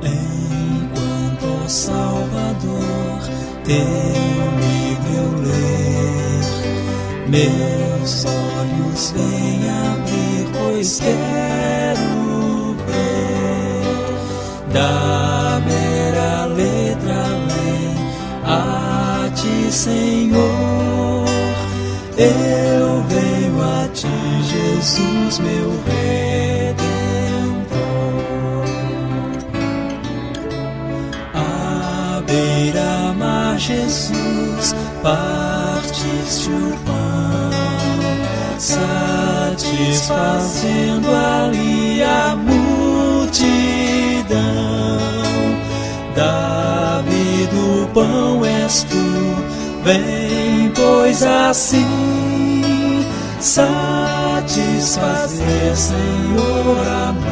Enquanto, ó Salvador, teu livro eu ler, meus olhos vêm abrir, pois quero ver da mera letra além a ti, Senhor. Eu venho a ti, Jesus, meu Redentor. À beira-mar, Jesus, partiste o pão, satisfazendo ali a multidão. Davi do pão és tu, vem, pois assim satisfazer, Senhor, a mim.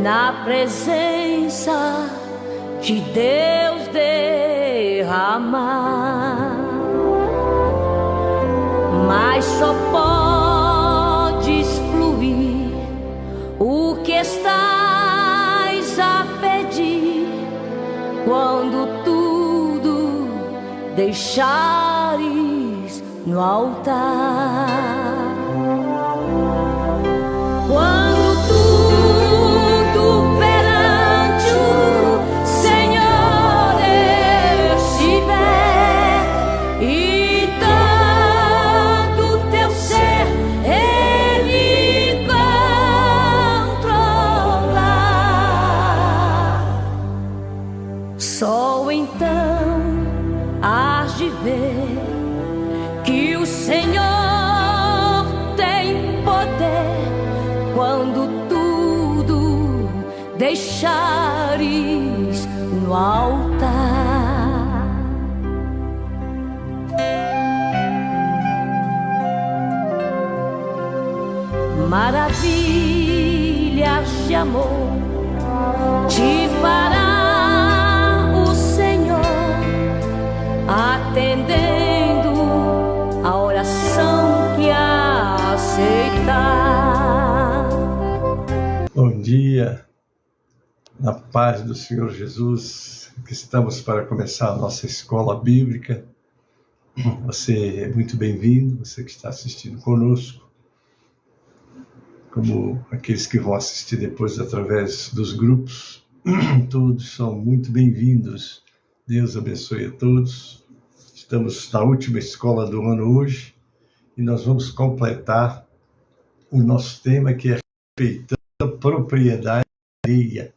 Na presença de Deus derramar, mas só podes fluir o que estás a pedir quando tudo deixares no altar. Só então hás de ver que o Senhor tem poder quando tudo deixares no altar. Maravilhas de amor te fará atendendo a oração que aceitar. Bom dia, na paz do Senhor Jesus, que estamos para começar a nossa escola bíblica. Você é muito bem-vindo, você que está assistindo conosco, como aqueles que vão assistir depois através dos grupos, todos são muito bem-vindos. Deus abençoe a todos. Estamos na última escola do ano hoje e nós vamos completar o nosso tema, que é respeitando a propriedade alheia.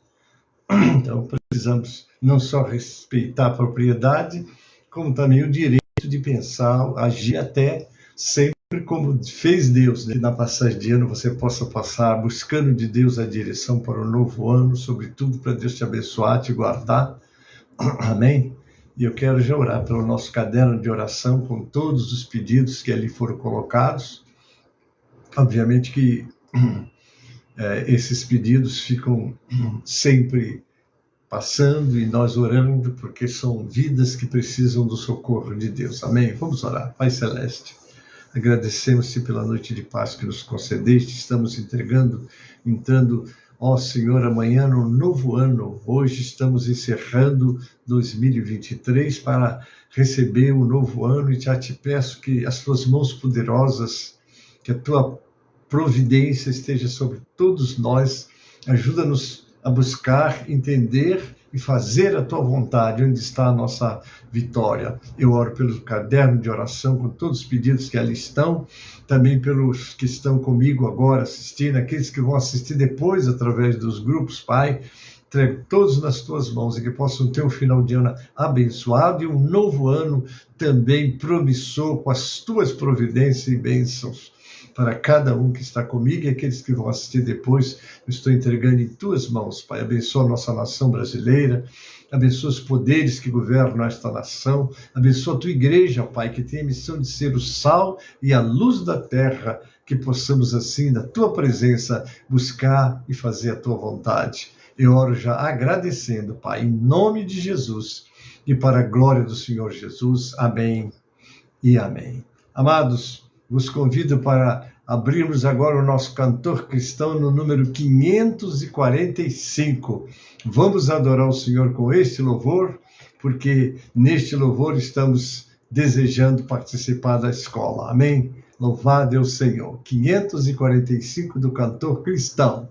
Então precisamos não só respeitar a propriedade, como também o direito de pensar, agir até sempre como fez Deus, né? Que na passagem de ano você possa passar buscando de Deus a direção para o novo ano, sobretudo para Deus te abençoar, te guardar. Amém? E eu quero já orar pelo nosso caderno de oração com todos os pedidos que ali foram colocados. Obviamente que esses pedidos ficam sempre passando e nós orando, porque são vidas que precisam do socorro de Deus. Amém? Vamos orar. Pai Celeste, agradecemos-te pela noite de paz que nos concedeste. Estamos entrando, ó Senhor, amanhã no novo ano. Hoje estamos encerrando 2023 para receber o novo ano, e já te peço que as tuas mãos poderosas, que a tua providência esteja sobre todos nós. Ajuda-nos a buscar, entender e fazer a tua vontade, onde está a nossa vitória. Eu oro pelo caderno de oração, com todos os pedidos que ali estão, também pelos que estão comigo agora assistindo, aqueles que vão assistir depois através dos grupos, Pai. Entrego todos nas tuas mãos e que possam ter um final de ano abençoado e um novo ano também promissor com as tuas providências e bênçãos para cada um que está comigo e aqueles que vão assistir depois. Eu estou entregando em tuas mãos, Pai. Abençoa a nossa nação brasileira, abençoa os poderes que governam esta nação, abençoa a tua igreja, Pai, que tem a missão de ser o sal e a luz da terra, que possamos assim, na tua presença, buscar e fazer a tua vontade. Eu oro já agradecendo, Pai, em nome de Jesus e para a glória do Senhor Jesus. Amém e amém. Amados, vos convido para abrirmos agora o nosso cantor cristão no número 545. Vamos adorar o Senhor com este louvor, porque neste louvor estamos desejando participar da escola. Amém? Louvado é o Senhor. 545 do cantor cristão.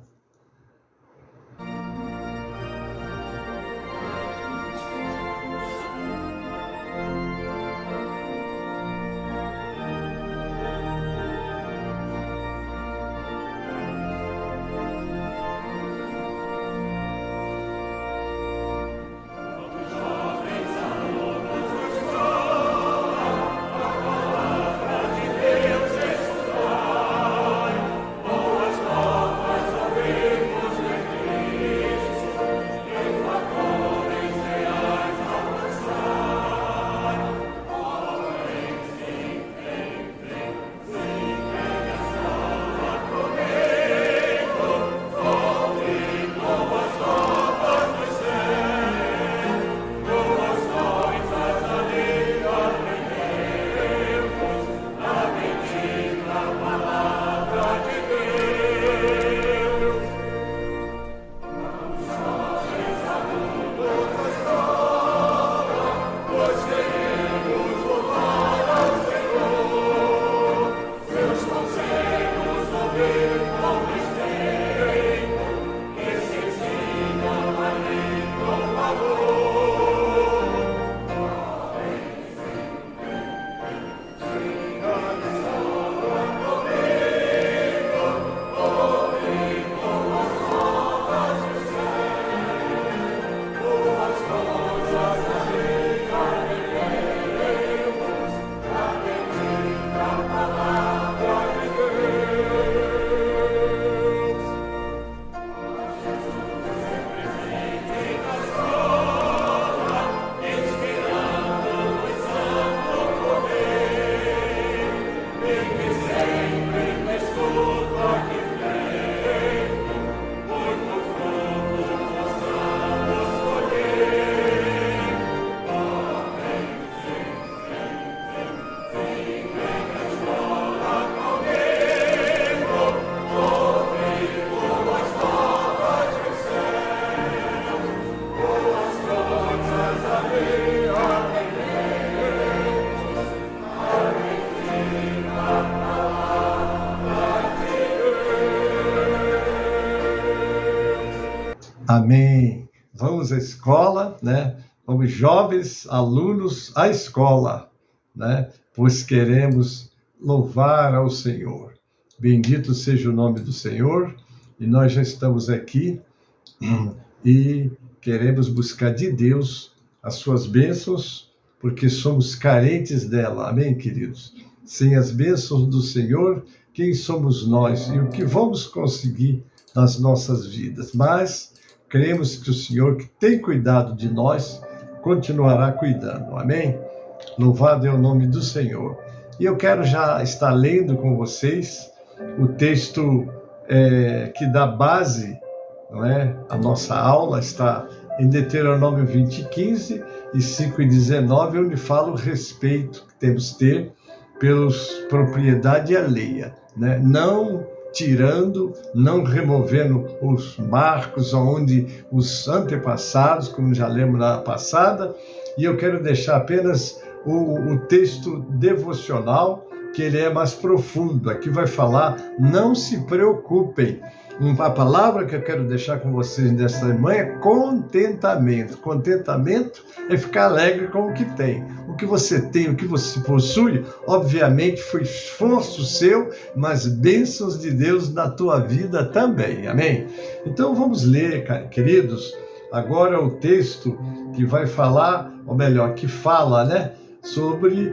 Amém. Vamos à escola, né? Vamos, jovens alunos, à escola, né? Pois queremos louvar ao Senhor. Bendito seja o nome do Senhor. E nós já estamos aqui e queremos buscar de Deus as suas bênçãos, porque somos carentes dela. Amém, queridos? Sem as bênçãos do Senhor, quem somos nós e o que vamos conseguir nas nossas vidas? Mas cremos que o Senhor, que tem cuidado de nós, continuará cuidando. Amém? Louvado é o nome do Senhor. E eu quero já estar lendo com vocês o texto que dá base, não é? A nossa aula está em Deuteronômio 20:15 e 5:19, onde fala o respeito que temos que ter pelos propriedade alheia, né? Não tirando, não removendo os marcos onde os antepassados, como já lemos na passada, e eu quero deixar apenas o texto devocional, que ele é mais profundo. Aqui vai falar, não se preocupem. A palavra que eu quero deixar com vocês nesta manhã é contentamento. Contentamento é ficar alegre com o que tem. O que você tem, o que você possui, obviamente foi esforço seu, mas bênçãos de Deus na tua vida também. Amém? Então vamos ler, queridos, agora o texto que vai falar, ou melhor, que fala, né, sobre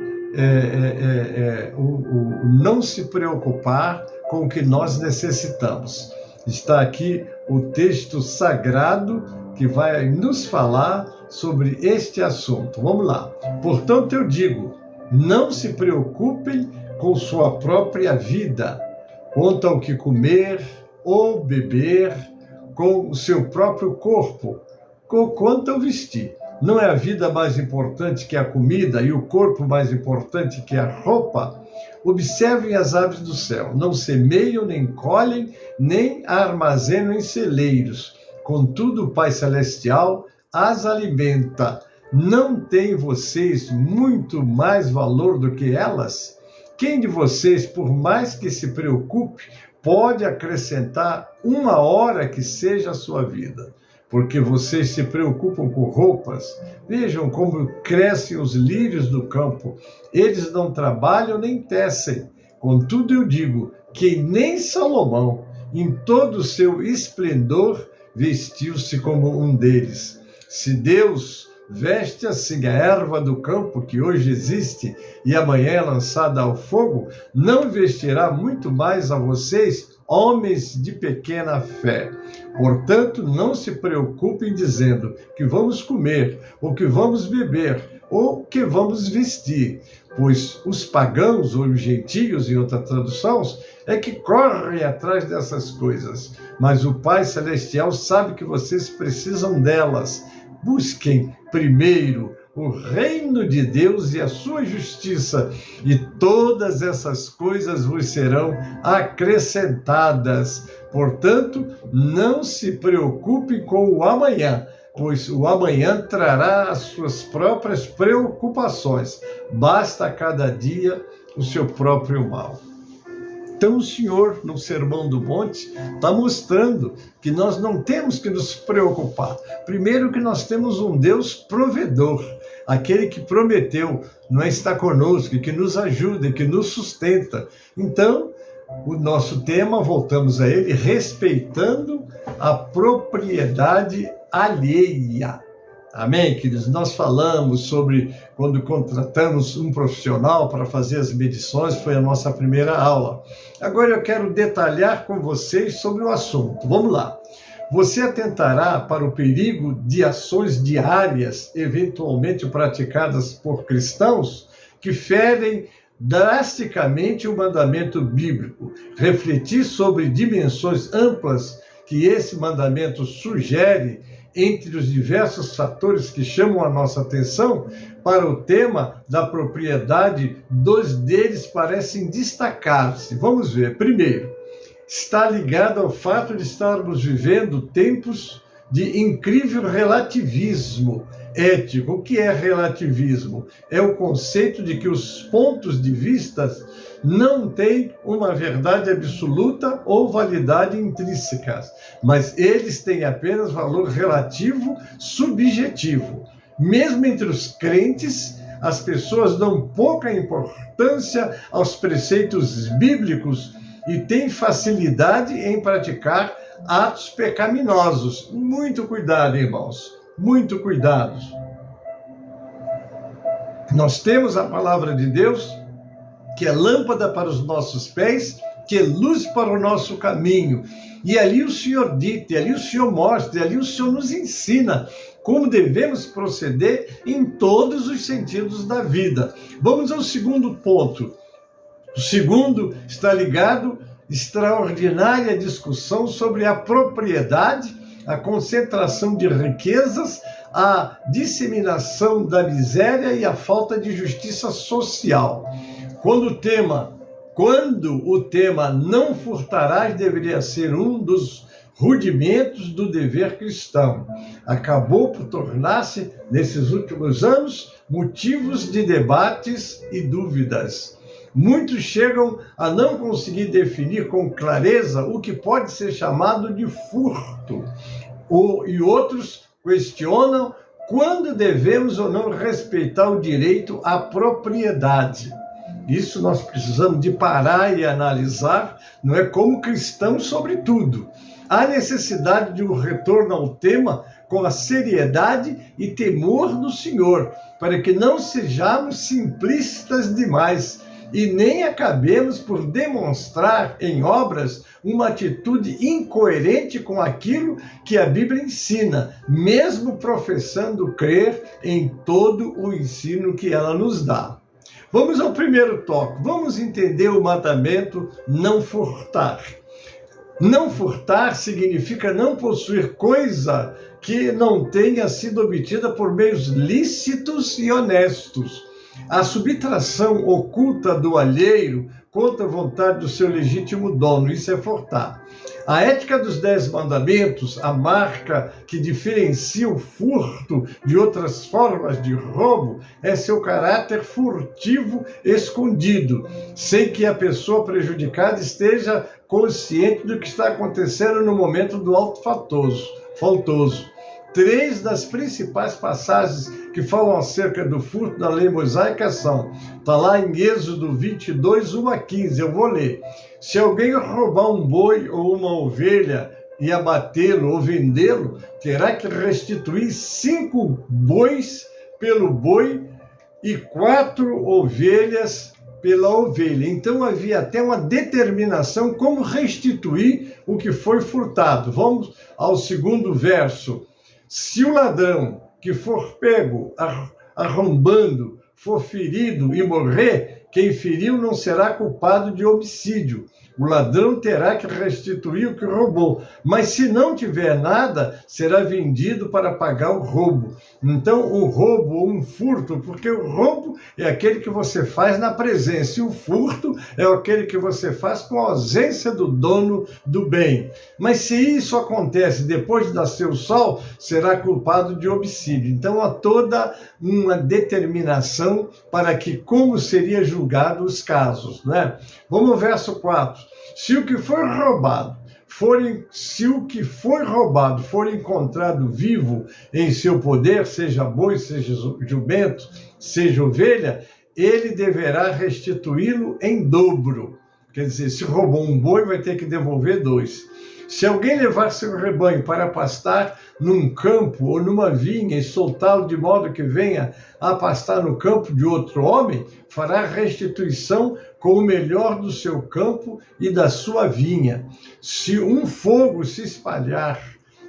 o não se preocupar com o que nós necessitamos. Está aqui o texto sagrado que vai nos falar sobre este assunto. Vamos lá. Portanto, eu digo, não se preocupem com sua própria vida, quanto ao que comer ou beber, com o seu próprio corpo, quanto ao vestir. Não é a vida mais importante que a comida e o corpo mais importante que a roupa? Observem as aves do céu, não semeiam, nem colhem, nem armazenam em celeiros. Contudo, o Pai Celestial as alimenta. Não tem vocês muito mais valor do que elas? Quem de vocês, por mais que se preocupe, pode acrescentar uma hora que seja a sua vida? Porque vocês se preocupam com roupas. Vejam como crescem os lírios do campo. Eles não trabalham nem tecem. Contudo, eu digo que nem Salomão, em todo o seu esplendor, vestiu-se como um deles. Se Deus veste assim a erva do campo que hoje existe e amanhã é lançada ao fogo, não vestirá muito mais a vocês, homens de pequena fé. Portanto, não se preocupem dizendo que vamos comer, ou que vamos beber, ou que vamos vestir, pois os pagãos, ou os gentios, em outras traduções, é que correm atrás dessas coisas. Mas o Pai Celestial sabe que vocês precisam delas. Busquem primeiro o reino de Deus e a sua justiça, e todas essas coisas vos serão acrescentadas. Portanto, não se preocupe com o amanhã, pois o amanhã trará as suas próprias preocupações. Basta a cada dia o seu próprio mal. Então o Senhor, no Sermão do Monte, está mostrando que nós não temos que nos preocupar. Primeiro que nós temos um Deus provedor, aquele que prometeu, não é, estar conosco, que nos ajuda, que nos sustenta. Então, o nosso tema, voltamos a ele, respeitando a propriedade alheia. Amém, queridos? Nós falamos sobre quando contratamos um profissional para fazer as medições, foi a nossa primeira aula. Agora eu quero detalhar com vocês sobre o assunto. Vamos lá. Você atentará para o perigo de ações diárias, eventualmente praticadas por cristãos, que ferem drasticamente o mandamento bíblico. Refletir sobre dimensões amplas que esse mandamento sugere entre os diversos fatores que chamam a nossa atenção para o tema da propriedade, dois deles parecem destacar-se. Vamos ver. Primeiro, está ligado ao fato de estarmos vivendo tempos de incrível relativismo ético. O que é relativismo? É o conceito de que os pontos de vista não têm uma verdade absoluta ou validade intrínseca, mas eles têm apenas valor relativo, subjetivo. Mesmo entre os crentes, as pessoas dão pouca importância aos preceitos bíblicos e têm facilidade em praticar atos pecaminosos. Muito cuidado, irmãos. Muito cuidado. Nós temos a palavra de Deus, que é lâmpada para os nossos pés, que é luz para o nosso caminho. E ali o Senhor dita, ali o Senhor mostra, ali o Senhor nos ensina como devemos proceder em todos os sentidos da vida. Vamos ao segundo ponto. O segundo está ligado à extraordinária discussão sobre a propriedade, a concentração de riquezas, a disseminação da miséria e a falta de justiça social. Quando o tema não furtarás deveria ser um dos rudimentos do dever cristão, acabou por tornar-se, nesses últimos anos, motivos de debates e dúvidas. Muitos chegam a não conseguir definir com clareza o que pode ser chamado de furto, e outros questionam quando devemos ou não respeitar o direito à propriedade. Isso nós precisamos de parar e analisar, não é, como cristãos, sobretudo. Há necessidade de um retorno ao tema com a seriedade e temor do Senhor, para que não sejamos simplistas demais e nem acabemos por demonstrar em obras uma atitude incoerente com aquilo que a Bíblia ensina, mesmo professando crer em todo o ensino que ela nos dá. Vamos ao primeiro tópico. Vamos entender o mandamento não furtar. Não furtar significa não possuir coisa que não tenha sido obtida por meios lícitos e honestos. A subtração oculta do alheio contra a vontade do seu legítimo dono, isso é furtar. A ética dos 10 mandamentos, a marca que diferencia o furto de outras formas de roubo, é seu caráter furtivo escondido, sem que a pessoa prejudicada esteja consciente do que está acontecendo no momento do ato faltoso. 3 das principais passagens que falam acerca do furto da lei mosaica são, está lá em Êxodo 22, 1 a 15, eu vou ler. Se alguém roubar um boi ou uma ovelha e abatê-lo ou vendê-lo, terá que restituir 5 bois pelo boi e 4 ovelhas pela ovelha. Então havia até uma determinação como restituir o que foi furtado. Vamos ao segundo verso. Se o ladrão que for pego arrombando for ferido e morrer, quem feriu não será culpado de homicídio. O ladrão terá que restituir o que roubou, mas se não tiver nada, será vendido para pagar o roubo. Então, o roubo ou um furto, porque o roubo é aquele que você faz na presença, e o furto é aquele que você faz com a ausência do dono do bem. Mas se isso acontece depois de nascer o sol, será culpado de homicídio. Então, há toda uma determinação para que como seria julgado os casos, né? Vamos ao verso 4. Se o que foi roubado for encontrado vivo em seu poder, seja boi, seja jumento, seja ovelha, ele deverá restituí-lo em dobro. Quer dizer, se roubou um boi, vai ter que devolver 2. Se alguém levar seu rebanho para pastar num campo ou numa vinha e soltá-lo de modo que venha a pastar no campo de outro homem, fará restituição com o melhor do seu campo e da sua vinha. Se um fogo se espalhar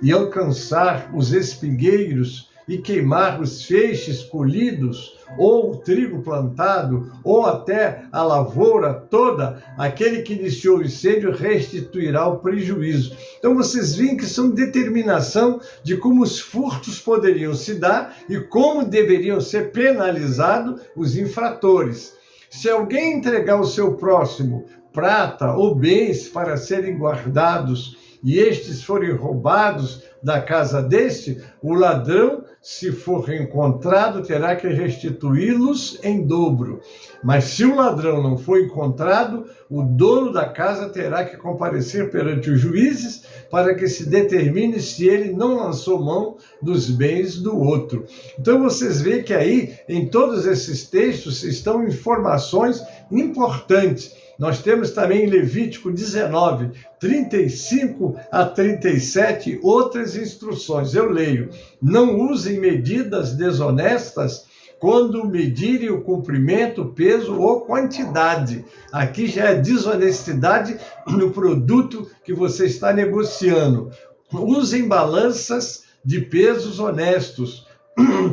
e alcançar os espigueiros e queimar os feixes colhidos, ou o trigo plantado, ou até a lavoura toda, aquele que iniciou o incêndio restituirá o prejuízo. Então vocês veem que são determinação de como os furtos poderiam se dar e como deveriam ser penalizados os infratores. Se alguém entregar ao seu próximo prata ou bens para serem guardados, e estes forem roubados da casa deste, o ladrão, se for encontrado, terá que restituí-los em dobro. Mas se o ladrão não for encontrado, o dono da casa terá que comparecer perante os juízes para que se determine se ele não lançou mão dos bens do outro. Então vocês veem que aí, em todos esses textos, estão informações importantes. Nós temos também em Levítico 19, 35 a 37, outras instruções. Eu leio: não usem medidas desonestas quando medirem o comprimento, peso ou quantidade. Aqui já é desonestidade no produto que você está negociando. Usem balanças de pesos honestos,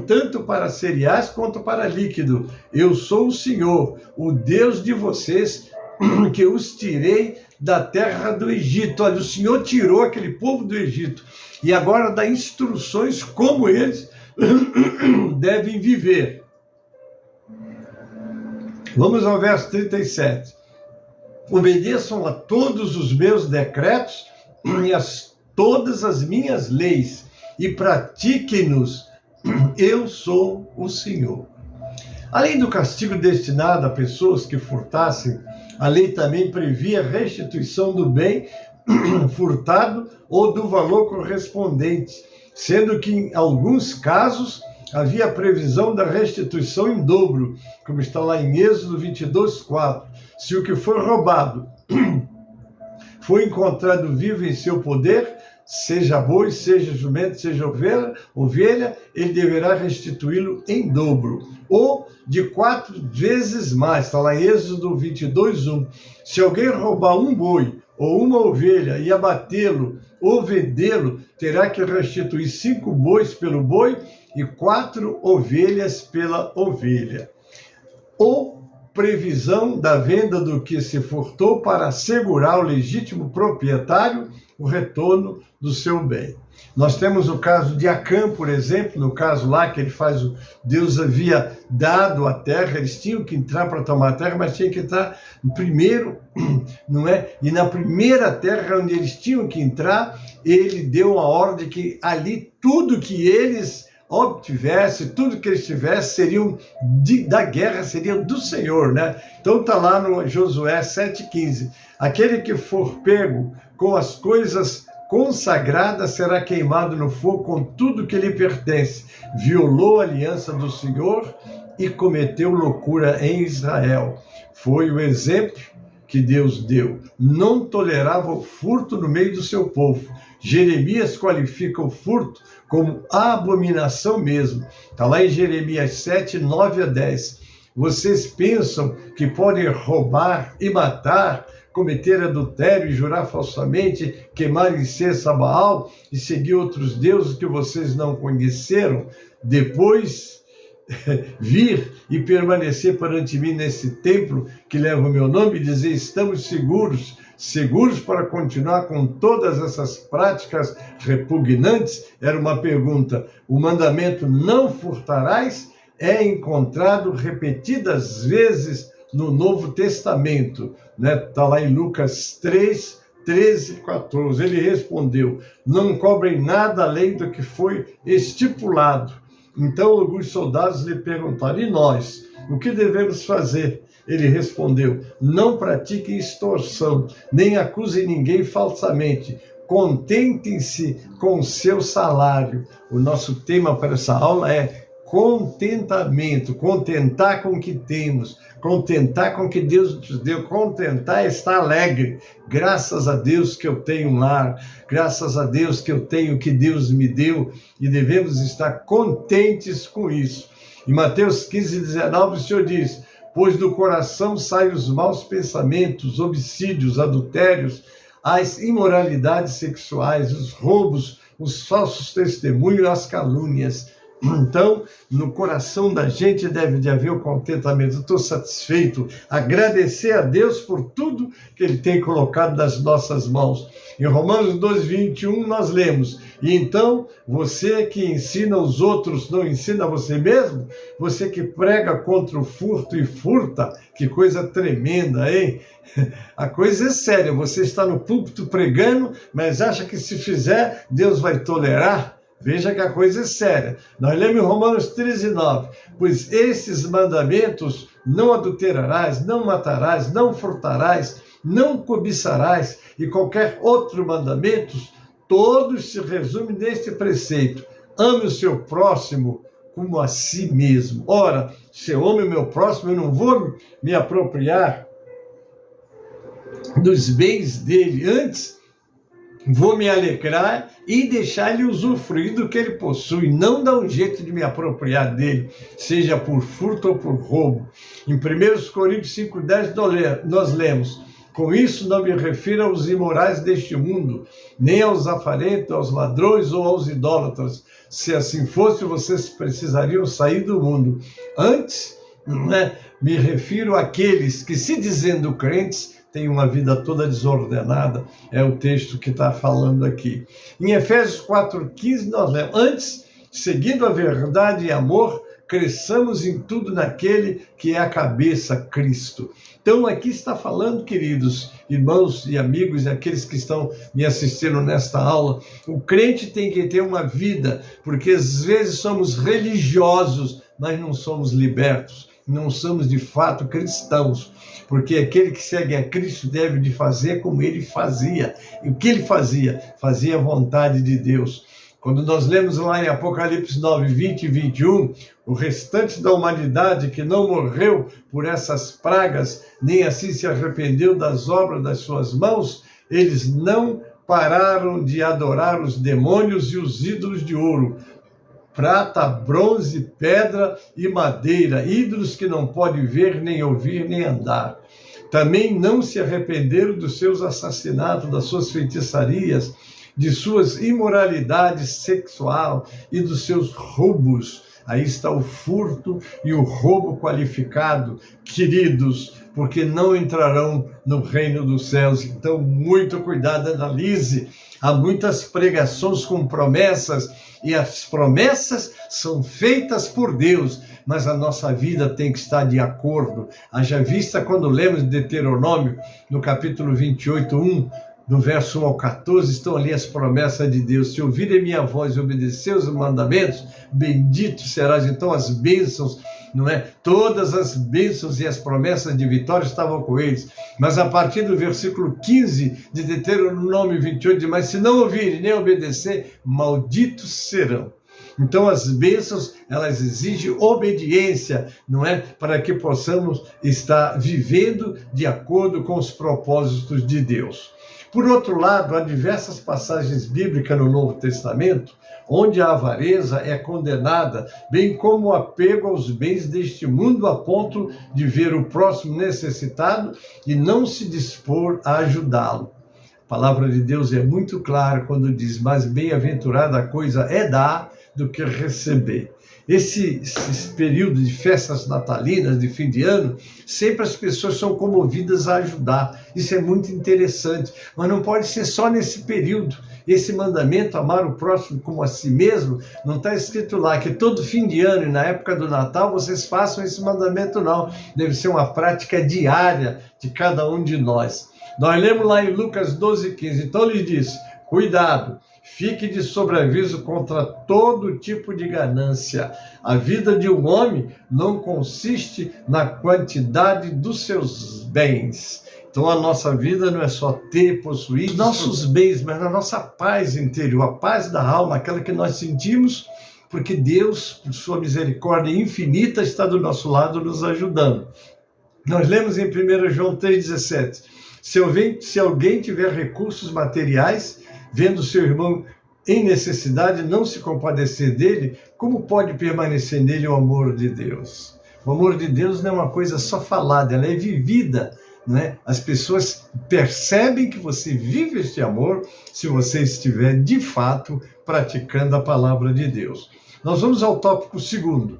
tanto para cereais quanto para líquido. Eu sou o Senhor, o Deus de vocês, que os tirei da terra do Egito. Olha, o Senhor tirou aquele povo do Egito e agora dá instruções como eles devem viver. Vamos ao verso 37. Obedeçam a todos os meus decretos e todas as minhas leis e pratiquem-nos. Eu sou o Senhor. Além do castigo destinado a pessoas que furtassem, a lei também previa a restituição do bem furtado ou do valor correspondente, sendo que em alguns casos havia a previsão da restituição em dobro, como está lá em Êxodo 22:4. Se o que foi roubado foi encontrado vivo em seu poder, seja boi, seja jumento, seja ovelha, ele deverá restituí-lo em dobro, ou de 4 vezes mais. Está lá em Êxodo 22:1. Se alguém roubar um boi ou uma ovelha e abatê-lo ou vendê-lo, terá que restituir 5 bois pelo boi e 4 ovelhas pela ovelha. Ou previsão da venda do que se furtou para assegurar ao legítimo proprietário o retorno do seu bem. Nós temos o caso de Acã, por exemplo, no caso lá que ele faz, Deus havia dado a terra, eles tinham que entrar para tomar a terra, mas tinham que entrar primeiro, não é? E na primeira terra onde eles tinham que entrar, ele deu uma ordem que ali tudo que eles obtivesse, tudo que eles tivessem seriam da guerra, seriam do Senhor, né? Então está lá no Josué 7,15. Aquele que for pego com as coisas consagradas será queimado no fogo com tudo que lhe pertence. Violou a aliança do Senhor e cometeu loucura em Israel. Foi o exemplo que Deus deu. Não tolerava o furto no meio do seu povo. Jeremias qualifica o furto como abominação mesmo. Está lá em Jeremias 7, 9-10. Vocês pensam que podem roubar e matar, cometer adultério e jurar falsamente, queimar incenso a Baal e seguir outros deuses que vocês não conheceram, depois vir e permanecer perante mim nesse templo que leva o meu nome e dizer: estamos seguros para continuar com todas essas práticas repugnantes? Era uma pergunta. O mandamento não furtarás é encontrado repetidas vezes no Novo Testamento, né? Está lá em Lucas 3, 13 e 14. Ele respondeu: não cobrem nada além do que foi estipulado. Então alguns soldados lhe perguntaram: e nós? O que devemos fazer? Ele respondeu: não pratiquem extorsão, nem acusem ninguém falsamente. Contentem-se com o seu salário. O nosso tema para essa aula é contentamento, contentar com o que temos, contentar com o que Deus nos deu, contentar é estar alegre. Graças a Deus que eu tenho um lar, graças a Deus que eu tenho o que Deus me deu, e devemos estar contentes com isso. Em Mateus 15, 19, o Senhor diz: pois do coração saem os maus pensamentos, homicídios, adultérios, as imoralidades sexuais, os roubos, os falsos testemunhos, as calúnias. Então, no coração da gente deve de haver o contentamento. Estou satisfeito, agradecer a Deus por tudo que Ele tem colocado nas nossas mãos. Em Romanos 12, 21, nós lemos: e então, você que ensina os outros, não ensina você mesmo? Você que prega contra o furto e furta, que coisa tremenda, hein? A coisa é séria, você está no púlpito pregando, mas acha que se fizer, Deus vai tolerar? Veja que a coisa é séria. Nós lemos em Romanos 13, 9. Pois esses mandamentos: não adulterarás, não matarás, não furtarás, não cobiçarás, e qualquer outro mandamento, todos se resumem neste preceito: ame o seu próximo como a si mesmo. Ora, se eu amo o meu próximo, eu não vou me apropriar dos bens dele. Antes, vou me alegrar e deixar ele usufruir do que ele possui, não dar um jeito de me apropriar dele, seja por furto ou por roubo. Em 1 Coríntios 5,10 nós lemos: com isso não me refiro aos imorais deste mundo, nem aos afarentos, aos ladrões ou aos idólatras. Se assim fosse, vocês precisariam sair do mundo. Antes, me refiro àqueles que, se dizendo crentes, tem uma vida toda desordenada. É o texto que está falando aqui. Em Efésios 4,15 nós lemos: antes, seguindo a verdade e amor, cresçamos em tudo naquele que é a cabeça, Cristo. Então aqui está falando, queridos irmãos e amigos, e aqueles que estão me assistindo nesta aula, o crente tem que ter uma vida, porque às vezes somos religiosos, mas não somos libertos. não somos de fato cristãos, porque aquele que segue a Cristo deve de fazer como ele fazia. E o que ele fazia? Fazia a vontade de Deus. Quando nós lemos lá em Apocalipse 9, 20 e 21, o restante da humanidade que não morreu por essas pragas, nem assim se arrependeu das obras das suas mãos, eles não pararam de adorar os demônios e os ídolos de ouro, prata, bronze, pedra e madeira, ídolos que não pode ver, nem ouvir, nem andar. Também não se arrependeram dos seus assassinatos, das suas feitiçarias, de suas imoralidades sexual e dos seus roubos. Aí está o furto e o roubo qualificado, queridos, porque não entrarão no reino dos céus. Então, muito cuidado, analise. Há muitas pregações com promessas, e as promessas são feitas por Deus, mas a nossa vida tem que estar de acordo. Haja vista quando lemos Deuteronômio, no capítulo 28, 1, do verso 1 ao 14, estão ali as promessas de Deus. Se ouvirem minha voz e obedecer os mandamentos, bendito serás. Então as bênçãos, não é? Todas as bênçãos e as promessas de vitória estavam com eles. Mas a partir do versículo 15 de Deuteronômio 28, diz, mas se não ouvirem nem obedecer, malditos serão. Então as bênçãos, elas exigem obediência, não é? Para que possamos estar vivendo de acordo com os propósitos de Deus. Por outro lado, há diversas passagens bíblicas no Novo Testamento onde a avareza é condenada, bem como o apego aos bens deste mundo a ponto de ver o próximo necessitado e não se dispor a ajudá-lo. A palavra de Deus é muito clara quando diz, mais bem-aventurada a coisa é dar do que receber. Esse período de festas natalinas, de fim de ano, sempre as pessoas são comovidas a ajudar. Isso é muito interessante, mas não pode ser só nesse período. Esse mandamento, amar o próximo como a si mesmo, não está escrito lá que todo fim de ano e na época do Natal vocês façam esse mandamento, não. Deve ser uma prática diária de cada um de nós. Nós lemos lá em Lucas 12:15, então ele diz, cuidado, fique de sobreaviso contra todo tipo de ganância. A vida de um homem não consiste na quantidade dos seus bens. Então a nossa vida não é só ter, possuir nossos bens, mas na nossa paz interior, a paz da alma, aquela que nós sentimos, porque Deus, por sua misericórdia infinita, está do nosso lado nos ajudando. Nós lemos em 1 João 3,17, se alguém tiver recursos materiais, vendo seu irmão em necessidade, não se compadecer dele, como pode permanecer nele o amor de Deus? O amor de Deus não é uma coisa só falada, ela é vivida, não é? As pessoas percebem que você vive este amor se você estiver, de fato, praticando a palavra de Deus. Nós vamos ao tópico segundo.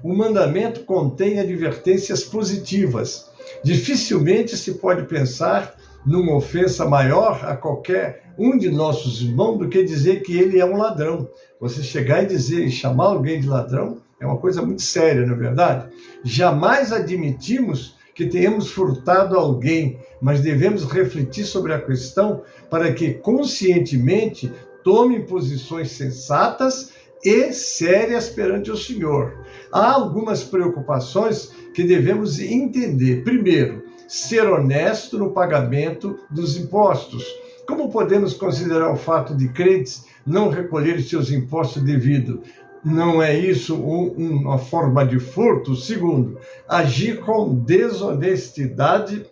O mandamento contém advertências positivas. Dificilmente se pode pensar numa ofensa maior a qualquer um de nossos irmãos do que dizer que ele é um ladrão. Você chegar e dizer e chamar alguém de ladrão é uma coisa muito séria, não é verdade? Jamais admitimos que tenhamos furtado alguém, mas devemos refletir sobre a questão para que conscientemente tomem posições sensatas e sérias perante o Senhor. Há algumas preocupações que devemos entender. Primeiro, ser honesto no pagamento dos impostos. Como podemos considerar o fato de crentes não recolherem seus impostos devidos? Não é isso uma forma de furto? Segundo, agir com desonestidade,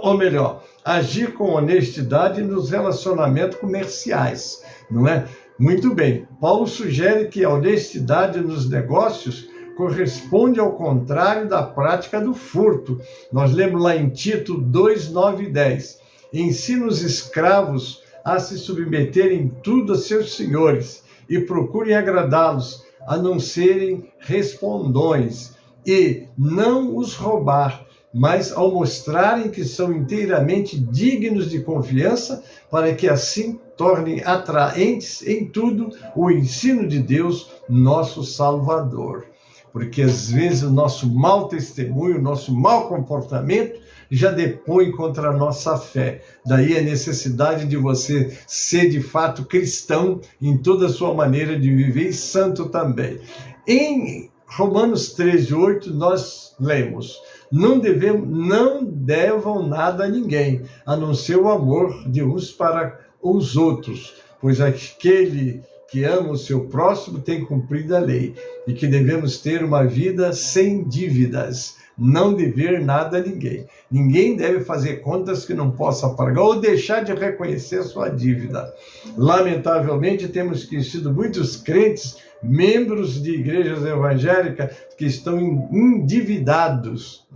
ou melhor, agir com honestidade nos relacionamentos comerciais, não é? Muito bem, Paulo sugere que a honestidade nos negócios corresponde ao contrário da prática do furto. Nós lemos lá em Tito 2, 9 e 10. Ensina os escravos a se submeterem tudo a seus senhores e procurem agradá-los, a não serem respondões e não os roubar, mas ao mostrarem que são inteiramente dignos de confiança, para que assim tornem atraentes em tudo o ensino de Deus, nosso Salvador. Porque às vezes o nosso mau testemunho, o nosso mau comportamento já depõe contra a nossa fé. Daí a necessidade de você ser de fato cristão em toda a sua maneira de viver e santo também. Em Romanos 13:8, nós lemos: não devam nada a ninguém, a não ser o amor de uns para os outros, pois aquele que ama o seu próximo tem cumprido a lei, e que devemos ter uma vida sem dívidas, não dever nada a ninguém. Ninguém deve fazer contas que não possa pagar ou deixar de reconhecer sua dívida. Lamentavelmente, temos conhecido muitos crentes, membros de igrejas evangélicas, que estão endividados.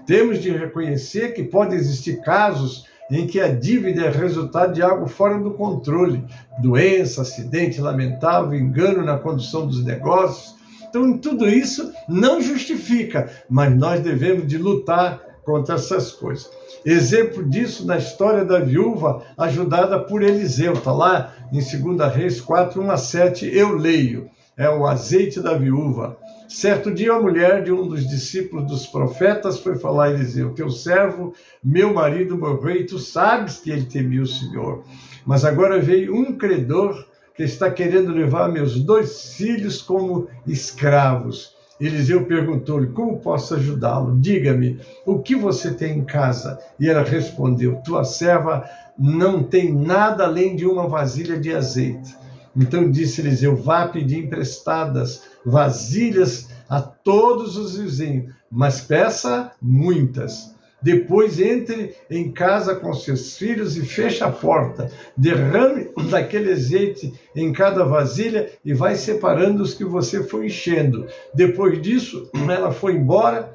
Temos de reconhecer que pode existir casos em que a dívida é resultado de algo fora do controle, doença, acidente lamentável, engano na condução dos negócios. Então, tudo isso não justifica, mas nós devemos de lutar contra essas coisas. Exemplo disso na história da viúva ajudada por Eliseu, está lá em 2 Reis 4:1-7, eu leio, é o azeite da viúva. Certo dia, a mulher de um dos discípulos dos profetas foi falar a Eliseu: teu servo, meu marido, morreu, e tu sabes que ele temia o Senhor. Mas agora veio um credor que está querendo levar meus 2 filhos como escravos. Eliseu perguntou-lhe: como posso ajudá-lo? Diga-me, o que você tem em casa? E ela respondeu: tua serva não tem nada além de uma vasilha de azeite. Então disse Eliseu: vá pedir emprestadas vasilhas a todos os vizinhos, mas peça muitas. Depois entre em casa com seus filhos e feche a porta. Derrame daquele azeite em cada vasilha e vai separando os que você foi enchendo. Depois disso, ela foi embora,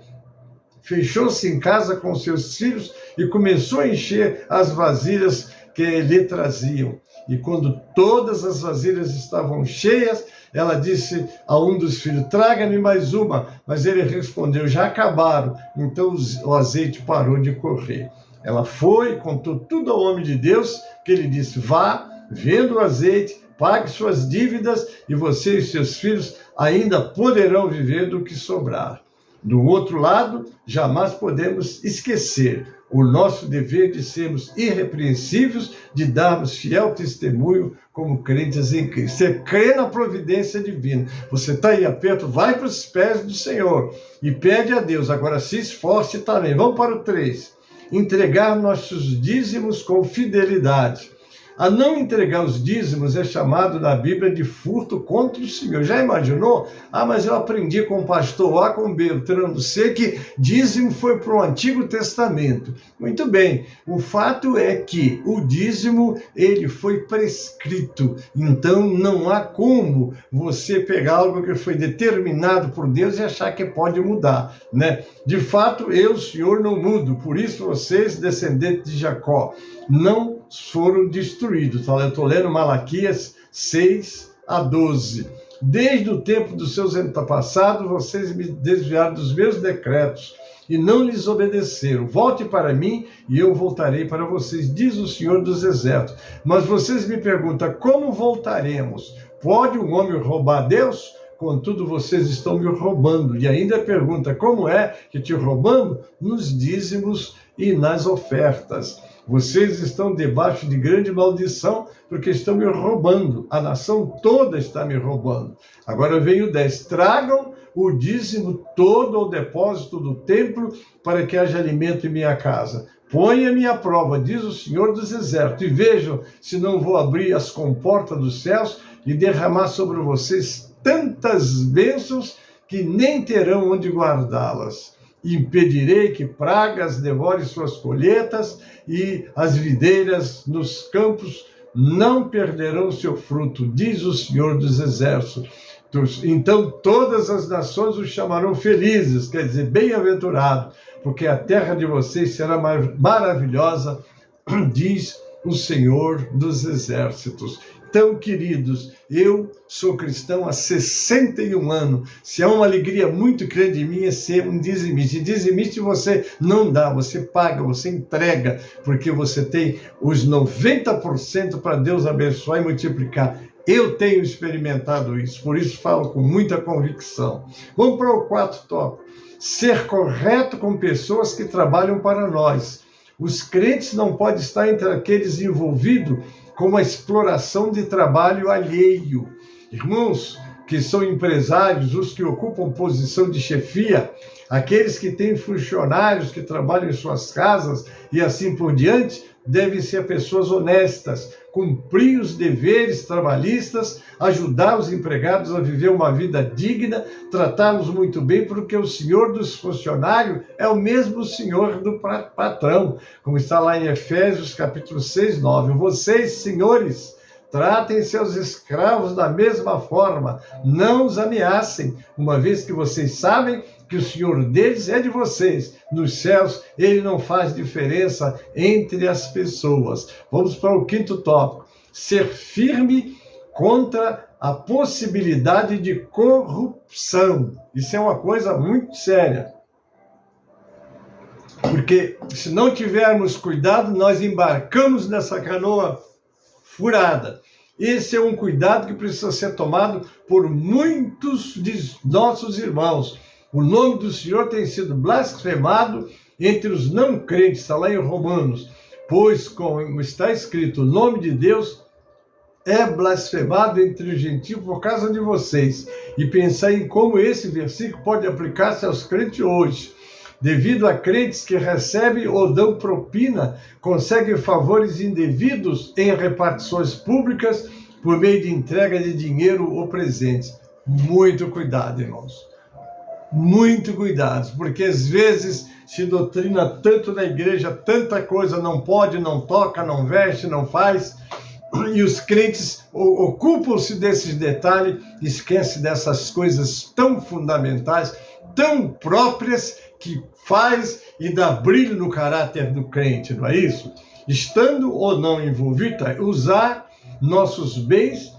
fechou-se em casa com seus filhos e começou a encher as vasilhas que lhe traziam. E quando todas as vasilhas estavam cheias, ela disse a um dos filhos: traga-me mais uma. Mas ele respondeu: já acabaram. Então o azeite parou de correr. Ela foi e contou tudo ao homem de Deus, que ele disse: vá, venda o azeite, pague suas dívidas, e você e seus filhos ainda poderão viver do que sobrar. Do outro lado, jamais podemos esquecer o nosso dever de sermos irrepreensíveis, de darmos fiel testemunho como crentes em Cristo. Você crê na providência divina. Você está aí aperto, vai para os pés do Senhor e pede a Deus. Agora se esforce também. Vamos para o 3. Entregar nossos dízimos com fidelidade. A não entregar os dízimos é chamado na Bíblia de furto contra o Senhor. Já imaginou? Mas eu aprendi com o pastor A, com Beltrano C, que dízimo foi para o Antigo Testamento. Muito bem, o fato é que o dízimo, ele foi prescrito. Então, não há como você pegar algo que foi determinado por Deus e achar que pode mudar, né? De fato, eu, Senhor, não mudo. Por isso, vocês, descendentes de Jacó, não foram destruídos. Eu estou lendo Malaquias 6-12. Desde o tempo dos seus antepassados, vocês me desviaram dos meus decretos e não lhes obedeceram. Volte para mim e eu voltarei para vocês, diz o Senhor dos Exércitos. Mas vocês me perguntam: como voltaremos? Pode um homem roubar Deus? Contudo, vocês estão me roubando. E ainda pergunta: como é que te roubamos? Nos dízimos e nas ofertas. Vocês estão debaixo de grande maldição, porque estão me roubando. A nação toda está me roubando. Agora vem o 10. Tragam o dízimo todo ao depósito do templo, para que haja alimento em minha casa. Ponha-me à prova, diz o Senhor dos Exércitos, e vejam se não vou abrir as comportas dos céus e derramar sobre vocês tantas bênçãos que nem terão onde guardá-las. Impedirei que pragas devorem suas colheitas, e as videiras nos campos não perderão seu fruto, diz o Senhor dos Exércitos. Então todas as nações os chamarão felizes, quer dizer, bem-aventurado, porque a terra de vocês será maravilhosa, diz o Senhor dos Exércitos. Então, queridos, eu sou cristão há 61 anos. Se há uma alegria muito grande em mim, é ser um dizimista. E dizimista você não dá, você paga, você entrega, porque você tem os 90% para Deus abençoar e multiplicar. Eu tenho experimentado isso, por isso falo com muita convicção. Vamos para o 4 tópico. Ser correto com pessoas que trabalham para nós. Os crentes não podem estar entre aqueles envolvidos com a exploração de trabalho alheio. Irmãos, que são empresários, os que ocupam posição de chefia, aqueles que têm funcionários que trabalham em suas casas e assim por diante, devem ser pessoas honestas, cumprir os deveres trabalhistas, ajudar os empregados a viver uma vida digna, tratá-los muito bem, porque o senhor dos funcionários é o mesmo senhor do patrão, como está lá em Efésios capítulo 6, 9. Vocês, senhores, tratem seus escravos da mesma forma, não os ameacem, uma vez que vocês sabem que o Senhor deles é de vocês. Nos céus, ele não faz diferença entre as pessoas. Vamos para o 5º tópico. Ser firme contra a possibilidade de corrupção. Isso é uma coisa muito séria. Porque se não tivermos cuidado, nós embarcamos nessa canoa furada. Esse é um cuidado que precisa ser tomado por muitos de nossos irmãos. O nome do Senhor tem sido blasfemado entre os não crentes, está lá em Romanos, pois, como está escrito, o nome de Deus é blasfemado entre os gentios por causa de vocês. E pensar em como esse versículo pode aplicar-se aos crentes hoje. Devido a crentes que recebem ou dão propina, conseguem favores indevidos em repartições públicas por meio de entrega de dinheiro ou presentes. Muito cuidado, irmãos. Muito cuidado, porque às vezes se doutrina tanto na igreja, tanta coisa, não pode, não toca, não veste, não faz, e os crentes ocupam-se desses detalhes, esquecem dessas coisas tão fundamentais, tão próprias, que faz e dá brilho no caráter do crente, não é isso? Estando ou não envolvido, usar nossos bens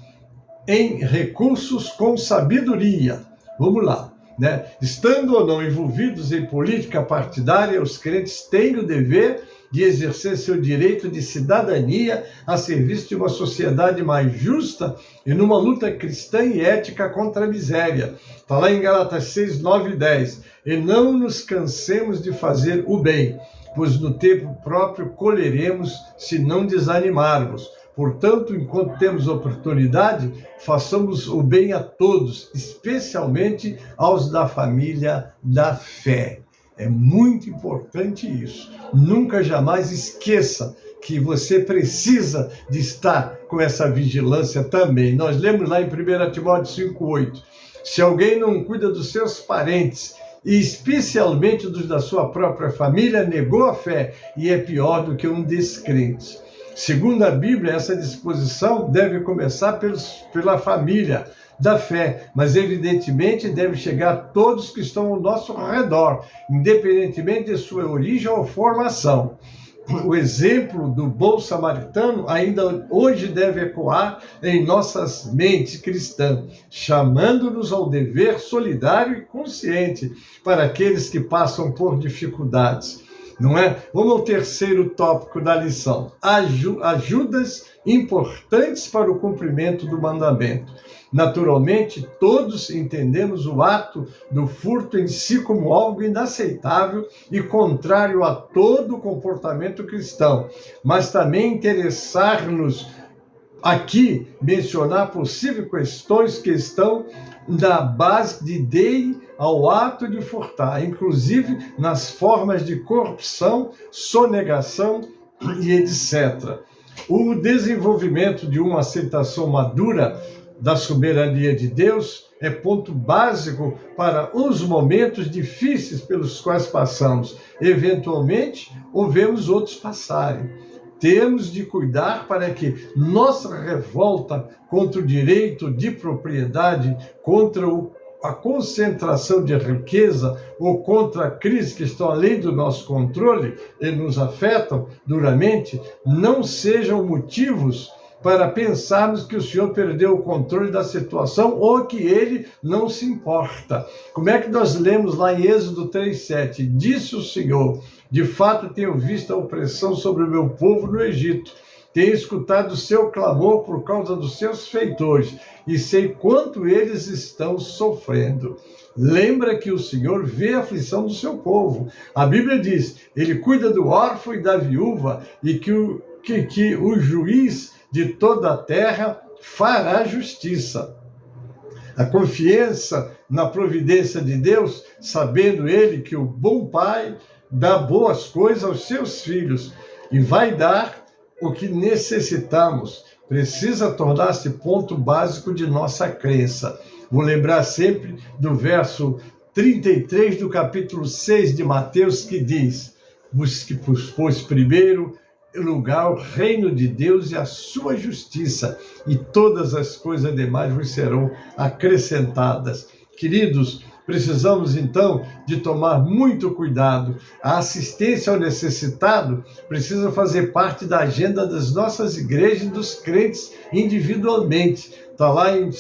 em recursos com sabedoria. Vamos lá. Né? Estando ou não envolvidos em política partidária, os crentes têm o dever de exercer seu direito de cidadania a serviço de uma sociedade mais justa e numa luta cristã e ética contra a miséria. Está lá em Gálatas 6, 9 e 10. E não nos cansemos de fazer o bem, pois no tempo próprio colheremos se não desanimarmos. Portanto, enquanto temos oportunidade, façamos o bem a todos, especialmente aos da família da fé. É muito importante isso. Nunca, jamais esqueça que você precisa de estar com essa vigilância também. Nós lemos lá em 1 Timóteo 5,8. Se alguém não cuida dos seus parentes, e especialmente dos da sua própria família, negou a fé e é pior do que um descrente. Segundo a Bíblia, essa disposição deve começar pela família da fé, mas evidentemente deve chegar a todos que estão ao nosso redor, independentemente de sua origem ou formação. O exemplo do bom samaritano ainda hoje deve ecoar em nossas mentes cristãs, chamando-nos ao dever solidário e consciente para aqueles que passam por dificuldades. Não é? Vamos ao 3º tópico da lição. Ajudas importantes para o cumprimento do mandamento. Naturalmente, todos entendemos o ato do furto em si como algo inaceitável e contrário a todo o comportamento cristão, mas também interessar-nos aqui mencionar possíveis questões que estão na base de ideia ao ato de furtar, inclusive nas formas de corrupção, sonegação e etc. O desenvolvimento de uma aceitação madura da soberania de Deus é ponto básico para os momentos difíceis pelos quais passamos. Eventualmente, ou vemos outros passarem. Temos de cuidar para que nossa revolta contra o direito de propriedade, contra a concentração de riqueza ou contra a crise que estão além do nosso controle e nos afetam duramente, não sejam motivos para pensarmos que o Senhor perdeu o controle da situação ou que ele não se importa. Como é que nós lemos lá em Êxodo 3:7? Disse o Senhor: de fato tenho visto a opressão sobre o meu povo no Egito. Tenho escutado o seu clamor por causa dos seus feitores e sei quanto eles estão sofrendo. Lembra que o Senhor vê a aflição do seu povo. A Bíblia diz: ele cuida do órfão e da viúva e que o juiz de toda a terra fará justiça. A confiança na providência de Deus, sabendo Ele que o bom Pai dá boas coisas aos seus filhos e vai dar o que necessitamos. Precisa tornar-se ponto básico de nossa crença. Vou lembrar sempre do verso 33 do capítulo 6 de Mateus, que diz: busque, pois, primeiro lugar o reino de Deus e a sua justiça, e todas as coisas demais vos serão acrescentadas. Queridos, precisamos então de tomar muito cuidado. A assistência ao necessitado precisa fazer parte da agenda das nossas igrejas e dos crentes individualmente. Está lá em 2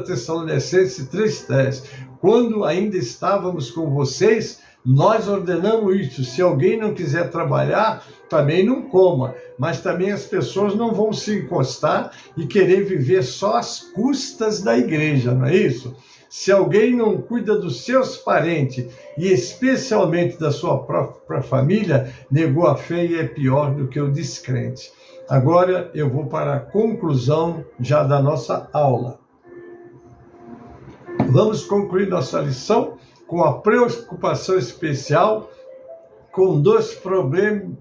Tessalonicenses 3,10. Quando ainda estávamos com vocês, nós ordenamos isso. Se alguém não quiser trabalhar, também não coma. Mas também as pessoas não vão se encostar e querer viver só às custas da igreja, não é isso? Se alguém não cuida dos seus parentes, e especialmente da sua própria família, negou a fé e é pior do que o descrente. Agora eu vou para a conclusão já da nossa aula. Vamos concluir nossa lição com a preocupação especial com dois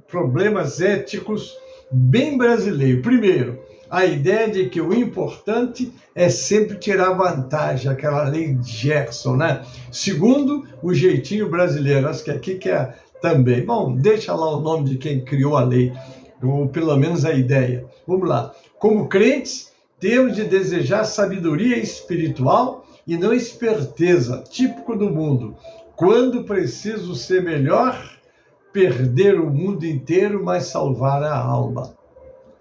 problemas éticos bem brasileiros. Primeiro, a ideia de que o importante é sempre tirar vantagem, aquela lei de Gerson, né? Segundo, o jeitinho brasileiro, acho que aqui que é também. Bom, deixa lá o nome de quem criou a lei, ou pelo menos a ideia. Vamos lá. Como crentes, temos de desejar sabedoria espiritual e não esperteza, típico do mundo. Quando preciso ser melhor, perder o mundo inteiro, mas salvar a alma.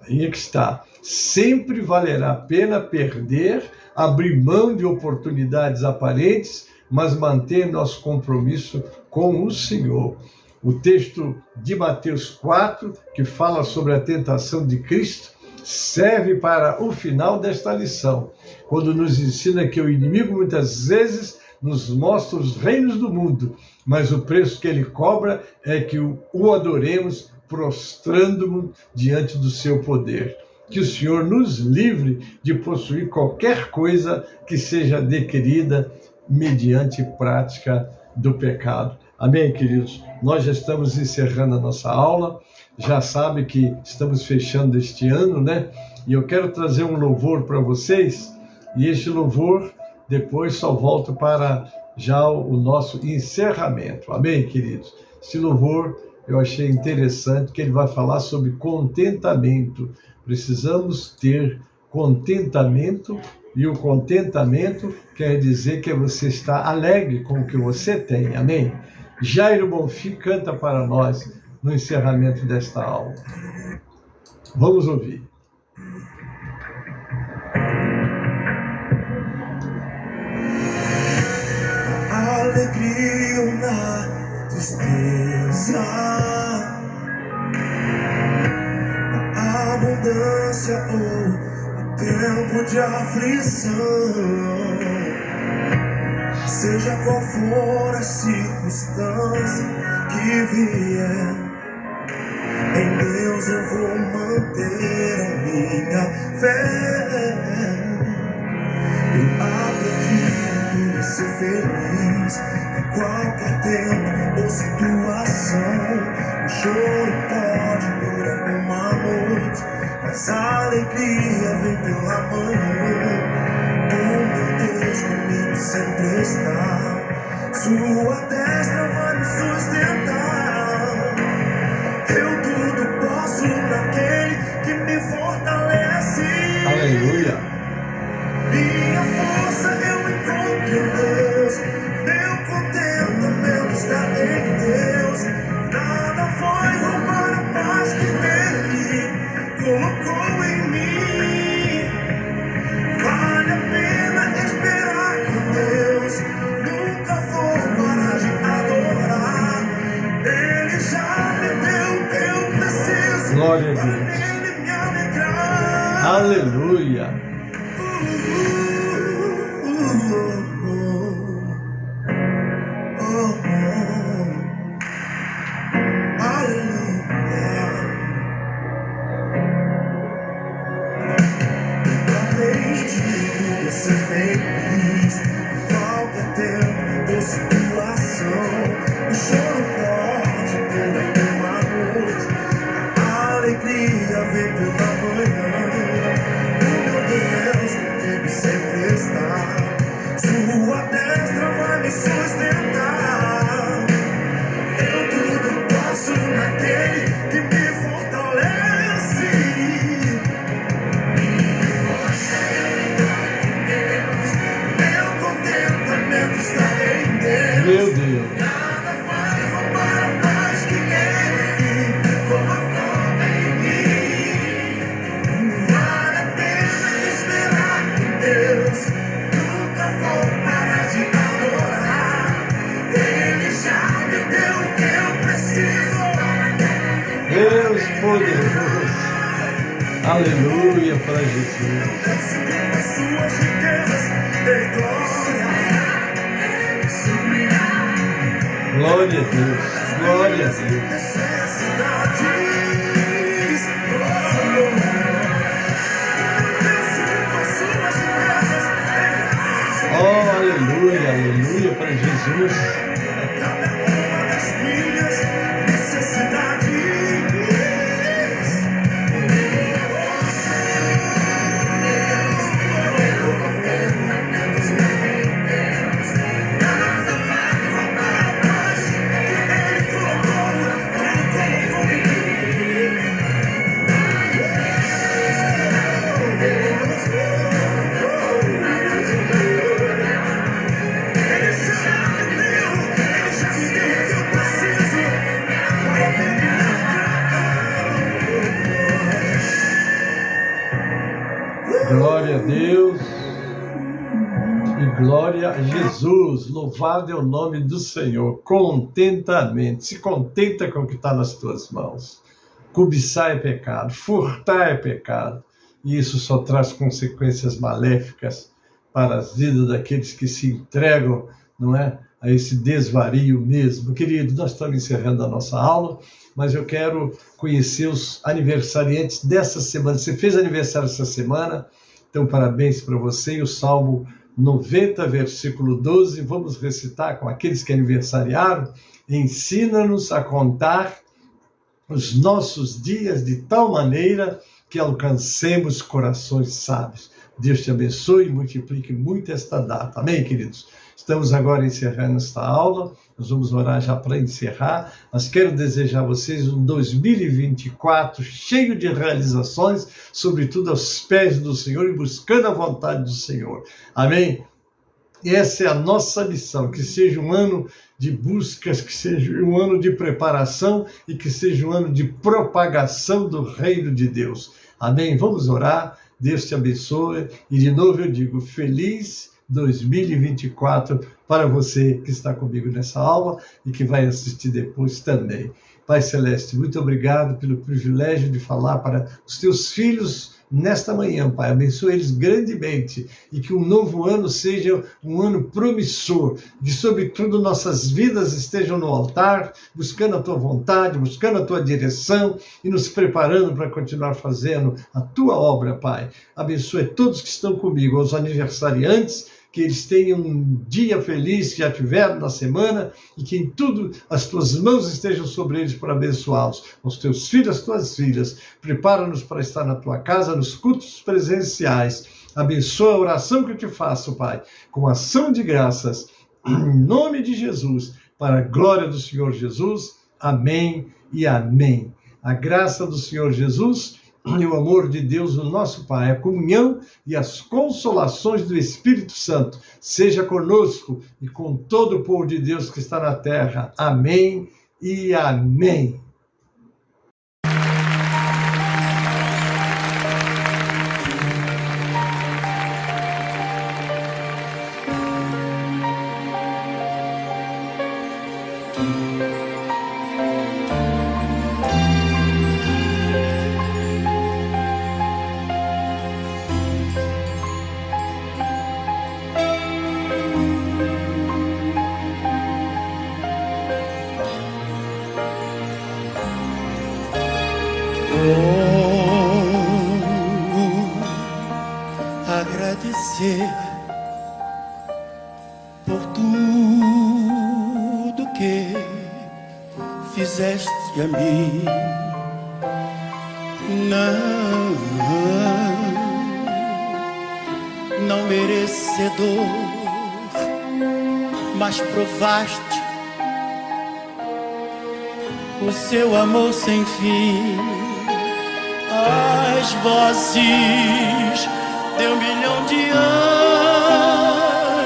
Aí é que está. Sempre valerá a pena perder, abrir mão de oportunidades aparentes, mas manter nosso compromisso com o Senhor. O texto de Mateus 4, que fala sobre a tentação de Cristo, serve para o final desta lição, quando nos ensina que o inimigo muitas vezes nos mostra os reinos do mundo, mas o preço que ele cobra é que o adoremos prostrando-nos diante do seu poder. Que o Senhor nos livre de possuir qualquer coisa que seja adquirida mediante prática do pecado. Amém, queridos? Nós já estamos encerrando a nossa aula, já sabe que estamos fechando este ano, né? E eu quero trazer um louvor para vocês, e este louvor depois só volto para já o nosso encerramento. Amém, queridos? Este louvor eu achei interessante, que ele vai falar sobre contentamento. Precisamos ter contentamento, e o contentamento quer dizer que você está alegre com o que você tem. Amém? Jairo Bonfim canta para nós no encerramento desta aula. Vamos ouvir. Alegria ou na tristeza, na abundância ou no tempo de aflição, seja qual for a circunstância que vier, em Deus eu vou manter a minha fé. Eu aprendi a ser feliz em qualquer tempo ou situação. O choro pode durar uma noite, mas a alegria vem pela manhã. O meu Deus comigo sempre está, sua destra vai me sustentar. Eu tudo posso naquele que me fortalece. Aleluia! Minha força eu encontro em Deus, meu contentamento está em Deus. Nada vai roubar a paz que Ele colocou em mim. Vale a pena esperar em Deus, nunca vou parar de tua destra vai me sustentar. Eu tudo posso naquele que me fortalece. Meu contentamento está em Deus. Meu Deus. Nada vai roubar a paz que Ele colocou em mim. Vale a pena esperar em Deus. Nunca vou parar de adorar. Ele já me deu o que eu preciso. Deus poderoso. Aleluia para Jesus. Segundo as suas riquezas em glória. Glória a Deus. Glória a Deus. Necessidades. Segundo as suas riquezas em Oh, aleluia, aleluia para Jesus. cada uma das minhas necessidades. Nada vai roubar a paz que Ele colocou em mim. Ele já me deu o que eu preciso. Glória a Deus e glória a Jesus. Louvado é o nome do Senhor. Contentamente. Se contenta com o que está nas tuas mãos. Cobiçar é pecado, furtar é pecado. E isso só traz consequências maléficas para as vidas daqueles que se entregam, não é? A esse desvario mesmo. Querido, nós estamos encerrando a nossa aula, mas eu quero conhecer os aniversariantes dessa semana. Você fez aniversário essa semana? Então, parabéns para você. E o Salmo 90, versículo 12, vamos recitar com aqueles que aniversariaram. Ensina-nos a contar os nossos dias de tal maneira que alcancemos corações sábios. Deus te abençoe e multiplique muito esta data. Amém, queridos? Estamos agora encerrando esta aula. Nós vamos orar já para encerrar, mas quero desejar a vocês um 2024 cheio de realizações, sobretudo aos pés do Senhor e buscando a vontade do Senhor. Amém? E essa é a nossa missão, que seja um ano de buscas, que seja um ano de preparação e que seja um ano de propagação do reino de Deus. Amém? Vamos orar, Deus te abençoe e de novo eu digo, feliz 2024 para você que está comigo nessa aula e que vai assistir depois também. Pai Celeste, muito obrigado pelo privilégio de falar para os teus filhos nesta manhã, Pai. Abençoe eles grandemente e que um novo ano seja um ano promissor, que sobretudo nossas vidas estejam no altar, buscando a tua vontade, buscando a tua direção e nos preparando para continuar fazendo a tua obra, Pai. Abençoe todos que estão comigo, os aniversariantes, que eles tenham um dia feliz que já tiveram na semana e que em tudo as tuas mãos estejam sobre eles para abençoá-los. Os teus filhos, as tuas filhas, prepara-nos para estar na tua casa, nos cultos presenciais. Abençoa a oração que eu te faço, Pai, com ação de graças, em nome de Jesus, para a glória do Senhor Jesus. Amém e amém. A graça do Senhor Jesus e o amor de Deus, o nosso Pai, a comunhão e as consolações do Espírito Santo, seja conosco e com todo o povo de Deus que está na terra. Amém e amém. Agradecer por tudo que fizeste a mim. Não merecedor mas provaste o seu amor sem fim. As vozes de 1 milhão de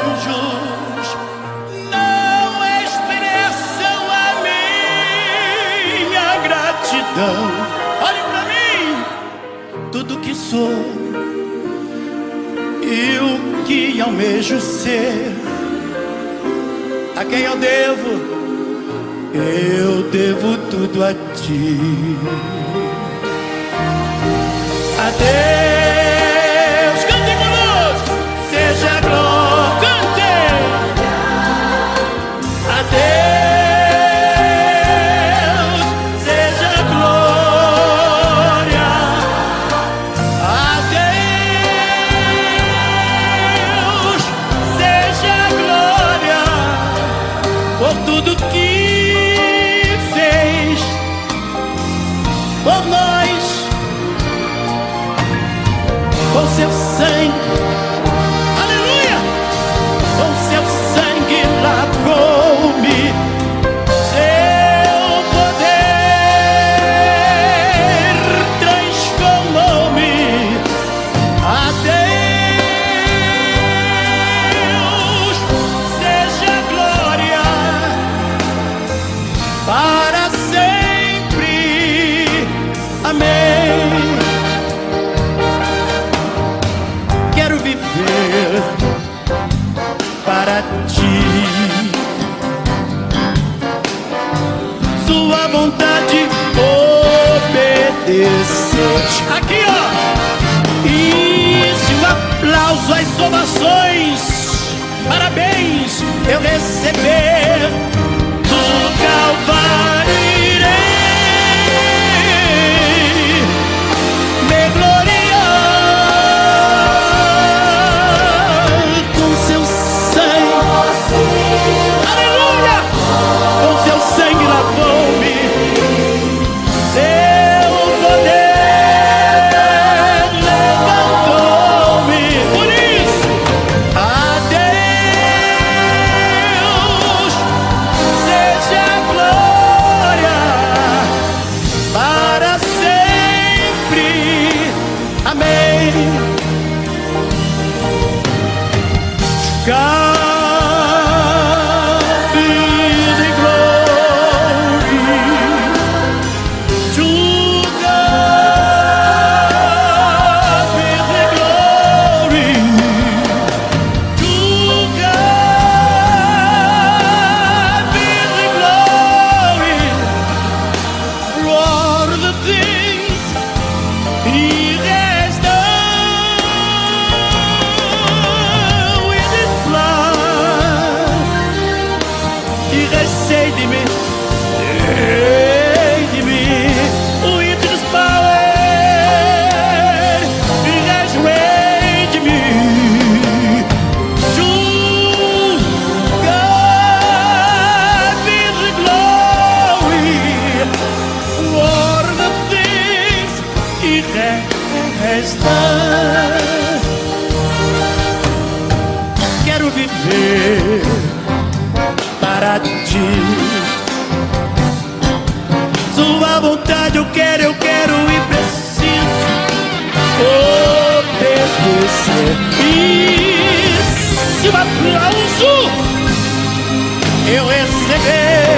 anjos não expressam a minha gratidão. Olhe pra mim, tudo que sou e o que almejo ser, a quem eu devo tudo a ti. Adeus, cantem conosco, seja a glória, cantem. Adeus, seja a glória. Adeus, seja a glória por tudo que fez por nós. Com seu sangue, aleluia, com seu sangue lavou-me, seu poder transformou-me. Adeus, seja a glória para sempre, amém. Quero viver para ti, sua vontade obedecer. Aqui, ó, e se o aplauso, as ovações, parabéns eu receber do Calvário, irei me gloriar com seu sangue, aleluia, com seu sangue lavou-me, seu poder levantou-me. Por isso, adeus, seja a glória para sempre, amém. God be the glory, to God be the glory, to God be the glory for all the things He has done with His blood. He has saved me, with His power. He has raised me. To God be the glory for the things He has done. Quero viver para ti, sua vontade eu quero e preciso obedecer. E se o aplauso eu receber